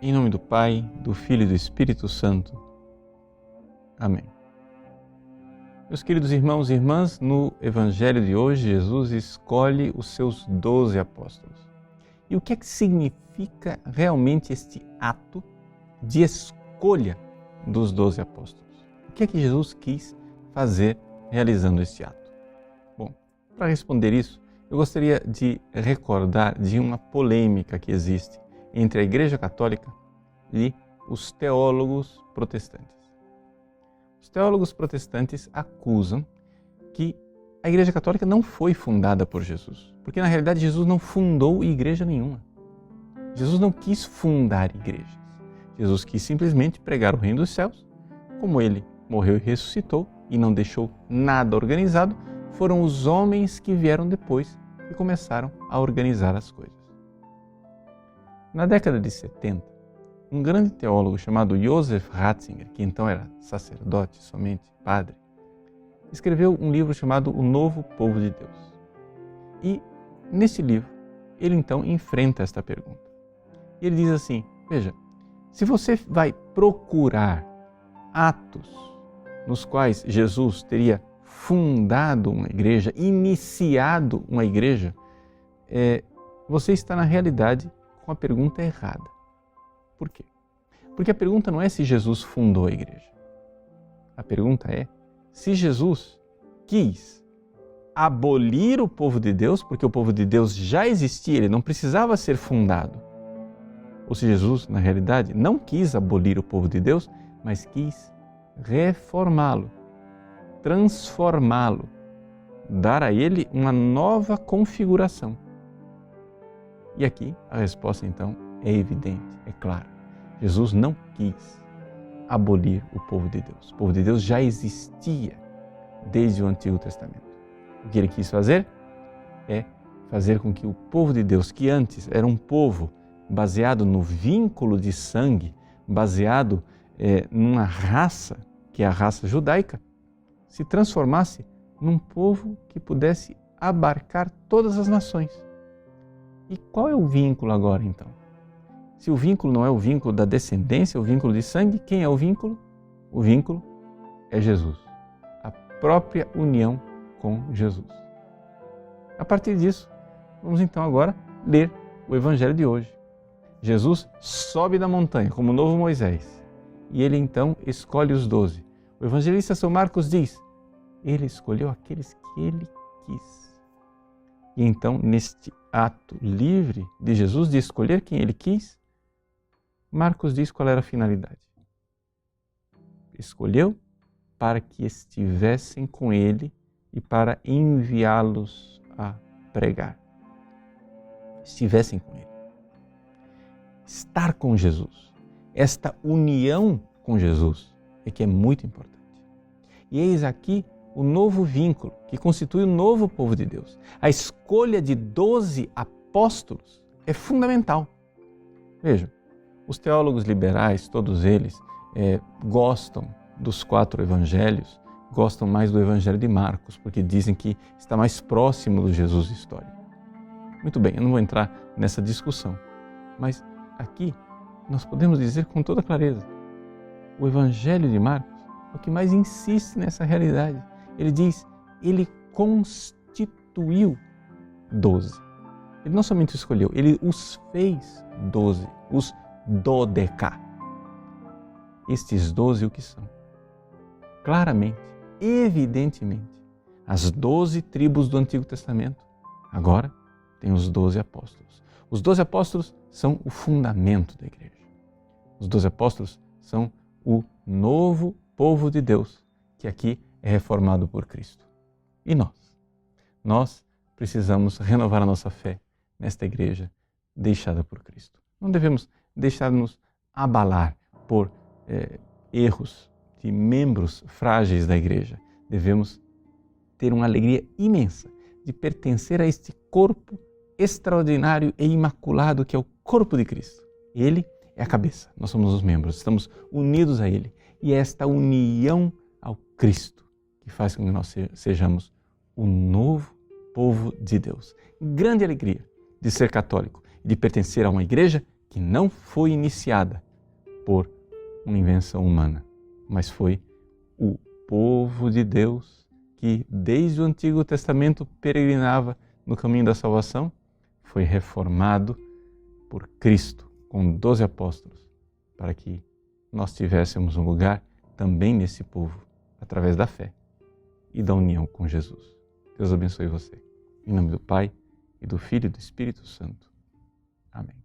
Em nome do Pai, do Filho e do Espírito Santo. Amém. Meus queridos irmãos e irmãs, no Evangelho de hoje, Jesus escolhe os seus 12 apóstolos. E o que é que significa realmente este ato de escolha dos 12 apóstolos? O que é que Jesus quis fazer realizando este ato? Bom, para responder isso, eu gostaria de recordar de uma polêmica que existe entre a Igreja Católica e os teólogos protestantes. Os teólogos protestantes acusam que a Igreja Católica não foi fundada por Jesus, porque na realidade Jesus não fundou igreja nenhuma. Jesus não quis fundar igrejas. Jesus quis simplesmente pregar o reino dos céus. Como ele morreu e ressuscitou e não deixou nada organizado, foram os homens que vieram depois e começaram a organizar as coisas. Na década de 70, um grande teólogo chamado Joseph Ratzinger, que então era sacerdote, somente padre, escreveu um livro chamado O Novo Povo de Deus. E nesse livro, ele então enfrenta esta pergunta. Ele diz assim, veja, se você vai procurar atos nos quais Jesus teria fundado uma igreja, iniciado uma igreja, você está na realidade com a pergunta errada. Por quê? Porque a pergunta não é se Jesus fundou a igreja. A pergunta é se Jesus quis abolir o povo de Deus, porque o povo de Deus já existia, ele não precisava ser fundado. Ou se Jesus, na realidade, não quis abolir o povo de Deus, mas quis reformá-lo, transformá-lo, dar a ele uma nova configuração. E aqui a resposta então é evidente, é clara. Jesus não quis abolir o povo de Deus. O povo de Deus já existia desde o Antigo Testamento. O que ele quis fazer é fazer com que o povo de Deus, que antes era um povo baseado no vínculo de sangue, baseado numa raça, que é a raça judaica, se transformasse num povo que pudesse abarcar todas as nações. E qual é o vínculo agora, então? Se o vínculo não é o vínculo da descendência, o vínculo de sangue, quem é o vínculo? O vínculo é Jesus. A própria união com Jesus. A partir disso, vamos então agora ler o Evangelho de hoje. Jesus sobe da montanha como o novo Moisés e ele então escolhe os 12. O evangelista São Marcos diz, ele escolheu aqueles que ele quis. E então, neste ato livre de Jesus de escolher quem ele quis, Marcos diz qual era a finalidade. Escolheu para que estivessem com ele e para enviá-los a pregar. Estivessem com ele. Estar com Jesus, esta união com Jesus é que é muito importante. E eis aqui o novo vínculo que constitui o novo povo de Deus. A escolha de 12 apóstolos é fundamental. Vejam, os teólogos liberais, todos eles, gostam dos 4 evangelhos, gostam mais do Evangelho de Marcos, porque dizem que está mais próximo do Jesus histórico. Muito bem, eu não vou entrar nessa discussão, mas aqui nós podemos dizer com toda clareza, o Evangelho de Marcos é o que mais insiste nessa realidade. Ele diz, ele constituiu 12. Ele não somente escolheu, ele os fez 12, os dodeca. Estes 12 o que são? Claramente, evidentemente, as 12 tribos do Antigo Testamento. Agora tem os 12 apóstolos. Os 12 apóstolos são o fundamento da igreja. Os 12 apóstolos são o novo povo de Deus, que aqui é reformado por Cristo. E nós? Nós precisamos renovar a nossa fé nesta igreja deixada por Cristo. Não devemos deixar-nos abalar por erros de membros frágeis da igreja. Devemos ter uma alegria imensa de pertencer a este corpo extraordinário e imaculado que é o corpo de Cristo. Ele é a cabeça, nós somos os membros, estamos unidos a Ele. E é esta união ao Cristo que faz com que nós sejamos o novo povo de Deus. Grande alegria de ser católico e de pertencer a uma igreja que não foi iniciada por uma invenção humana, mas foi o povo de Deus que desde o Antigo Testamento peregrinava no caminho da salvação, foi reformado por Cristo com 12 apóstolos, para que nós tivéssemos um lugar também nesse povo, através da fé e da união com Jesus. Deus abençoe você. Em nome do Pai, e do Filho e do Espírito Santo. Amém.